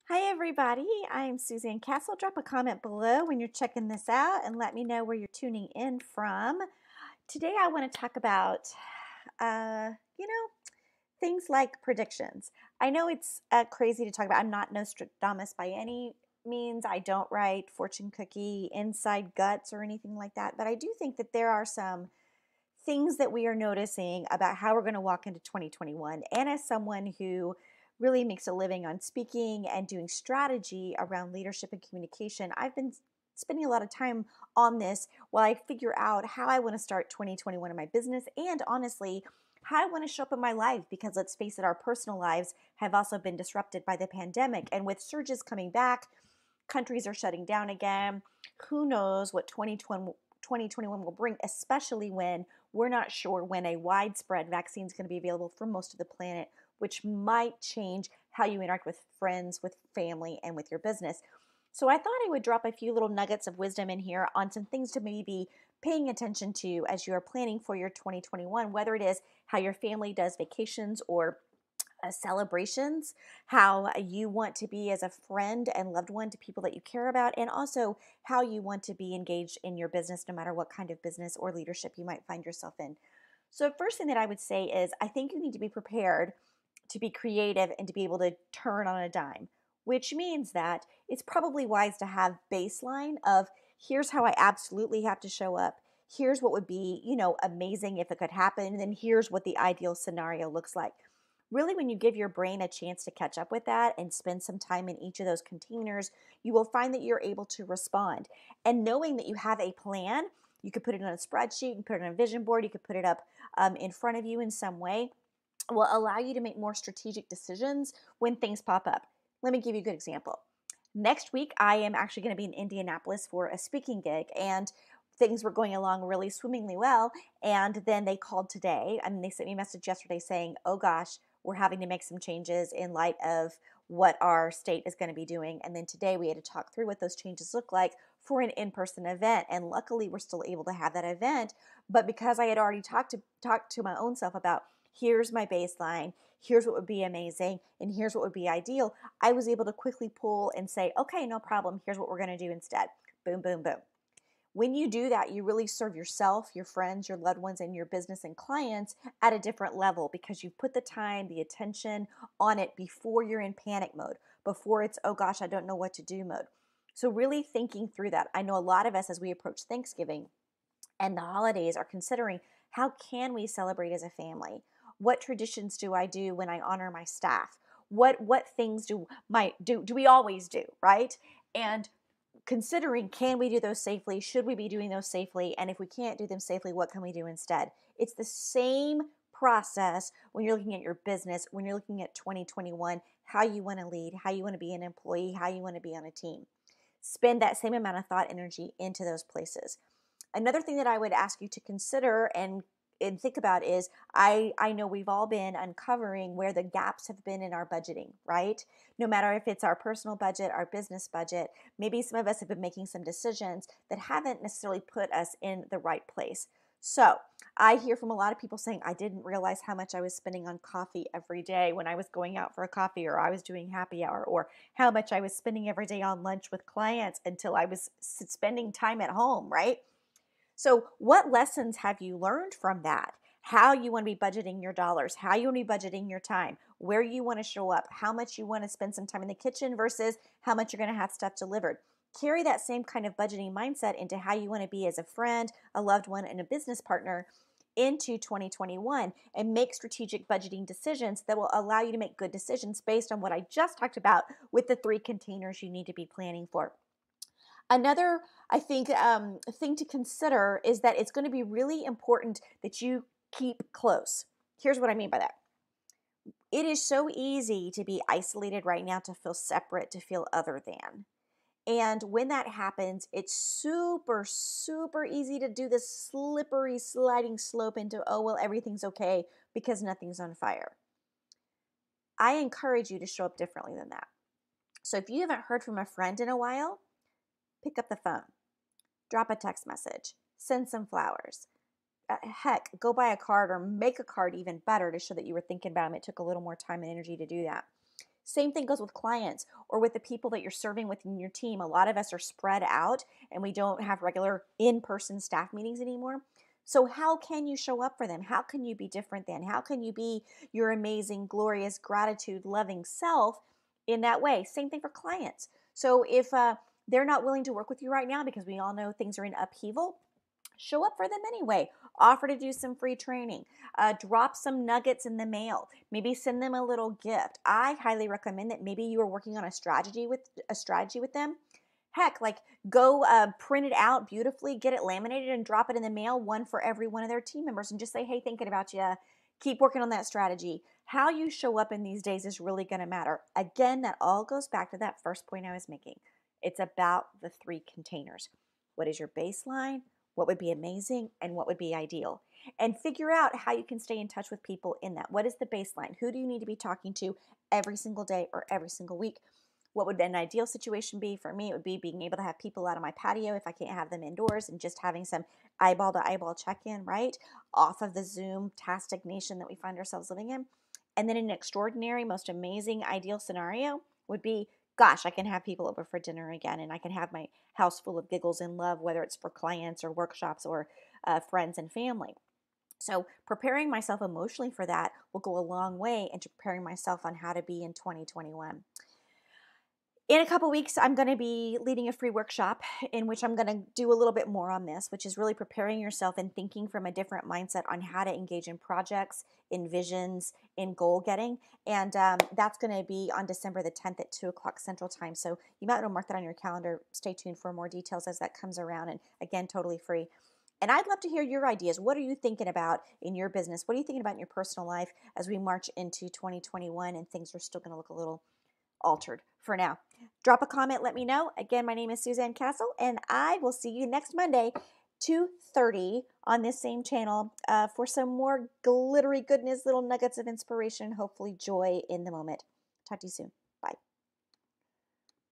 Hi, everybody. I'm Suzanne Castle. Drop a comment below when you're checking this out and let me know where you're tuning in from. Today, I want to talk about, uh, you know, things like predictions. I know it's crazy to talk about. I'm not Nostradamus by any means. I don't write fortune cookie inside guts or anything like that. But I do think that there are some things that we are noticing about how we're going to walk into 2021. And as someone who really makes a living on speaking and doing strategy around leadership and communication, I've been spending a lot of time on this while I figure out how I want to start 2021 in my business and honestly, how I want to show up in my life because let's face it, our personal lives have also been disrupted by the pandemic. And with surges coming back, countries are shutting down again. Who knows what 2021 will bring, especially when we're not sure when a widespread vaccine is going to be available for most of the planet, which might change how you interact with friends, with family, and with your business. So I thought I would drop a few little nuggets of wisdom in here on some things to maybe be paying attention to as you are planning for your 2021, whether it is how your family does vacations or celebrations, how you want to be as a friend and loved one to people that you care about, and also how you want to be engaged in your business, no matter what kind of business or leadership you might find yourself in. So, first thing that I would say is I think you need to be prepared to be creative and to be able to turn on a dime, which means that it's probably wise to have baseline of here's how I absolutely have to show up. Here's what would be, amazing if it could happen. And then here's what the ideal scenario looks like. Really, when you give your brain a chance to catch up with that and spend some time in each of those containers, you will find that you're able to respond. And knowing that you have a plan, you could put it on a spreadsheet, you can put it on a vision board, you could put it up in front of you in some way, will allow you to make more strategic decisions when things pop up. Let me give you a good example. Next week, I am actually going to be in Indianapolis for a speaking gig, and things were going along really swimmingly well. And then they called today, and they sent me a message yesterday saying, oh gosh, we're having to make some changes in light of what our state is going to be doing. And then today we had to talk through what those changes look like for an in-person event. And luckily, we're still able to have that event. But because I had already talked to my own self about here's my baseline, here's what would be amazing, and here's what would be ideal, I was able to quickly pull and say, okay, no problem, here's what we're going to do instead. Boom, boom, boom. When you do that, you really serve yourself, your friends, your loved ones, and your business and clients at a different level because you've put the time, the attention on it before you're in panic mode, before it's, oh gosh, I don't know what to do mode. So, really thinking through that. I know a lot of us, as we approach Thanksgiving and the holidays, are considering how can we celebrate as a family? What traditions do I do when I honor my staff? What things do we always do, right? And considering can we do those safely? Should we be doing those safely? And if we can't do them safely, what can we do instead? It's the same process when you're looking at your business, when you're looking at 2021, how you want to lead, how you want to be an employee, how you want to be on a team. Spend that same amount of thought energy into those places. Another thing that I would ask you to consider and think about is I know we've all been uncovering where the gaps have been in our budgeting, right? No matter if it's our personal budget, our business budget, maybe some of us have been making some decisions that haven't necessarily put us in the right place. So I hear from a lot of people saying, I didn't realize how much I was spending on coffee every day when I was going out for a coffee or I was doing happy hour, or how much I was spending every day on lunch with clients until I was spending time at home, right? So, what lessons have you learned from that? How you want to be budgeting your dollars, how you want to be budgeting your time, where you want to show up, how much you want to spend some time in the kitchen versus how much you're going to have stuff delivered. Carry that same kind of budgeting mindset into how you want to be as a friend, a loved one, and a business partner into 2021 and make strategic budgeting decisions that will allow you to make good decisions based on what I just talked about with the three containers you need to be planning for. Another, I think, thing to consider is that it's going to be really important that you keep close. Here's what I mean by that. It is so easy to be isolated right now, to feel separate, to feel other than. And when that happens, it's super, super easy to do this slippery sliding slope into, oh, well, everything's okay because nothing's on fire. I encourage you to show up differently than that. So if you haven't heard from a friend in a while, pick up the phone. Drop a text message, send some flowers. Heck, go buy a card or make a card even better to show that you were thinking about them. It took a little more time and energy to do that. Same thing goes with clients or with the people that you're serving within your team. A lot of us are spread out and we don't have regular in-person staff meetings anymore. So how can you show up for them? How can you be different then? How can you be your amazing, glorious, gratitude, loving self in that way? Same thing for clients. So if they're not willing to work with you right now because we all know things are in upheaval, show up for them anyway. Offer to do some free training. Drop some nuggets in the mail. Maybe send them a little gift. I highly recommend that maybe you are working on a strategy with them. Heck, like go print it out beautifully, get it laminated, and drop it in the mail, one for every one of their team members, and just say, "Hey, thinking about you. Keep working on that strategy." How you show up in these days is really going to matter. Again, that all goes back to that first point I was making. It's about the three containers. What is your baseline? What would be amazing? And what would be ideal? And figure out how you can stay in touch with people in that. What is the baseline? Who do you need to be talking to every single day or every single week? What would an ideal situation be? For me, it would be being able to have people out on my patio if I can't have them indoors and just having some eyeball to eyeball check-in, right? Off of the Zoom tastic nation that we find ourselves living in. And then an extraordinary, most amazing, ideal scenario would be, gosh, I can have people over for dinner again and I can have my house full of giggles and love, whether it's for clients or workshops or friends and family. So preparing myself emotionally for that will go a long way into preparing myself on how to be in 2021. In a couple weeks, I'm going to be leading a free workshop in which I'm going to do a little bit more on this, which is really preparing yourself and thinking from a different mindset on how to engage in projects, in visions, in goal getting. And that's going to be on December the 10th at 2 o'clock Central Time. So you might want to mark that on your calendar. Stay tuned for more details as that comes around. And again, totally free. And I'd love to hear your ideas. What are you thinking about in your business? What are you thinking about in your personal life as we march into 2021 and things are still going to look a little altered for now? Drop a comment, let me know. Again, my name is Suzanne Castle, and I will see you next Monday, 2:30 on this same channel for some more glittery goodness, little nuggets of inspiration, hopefully joy in the moment. Talk to you soon.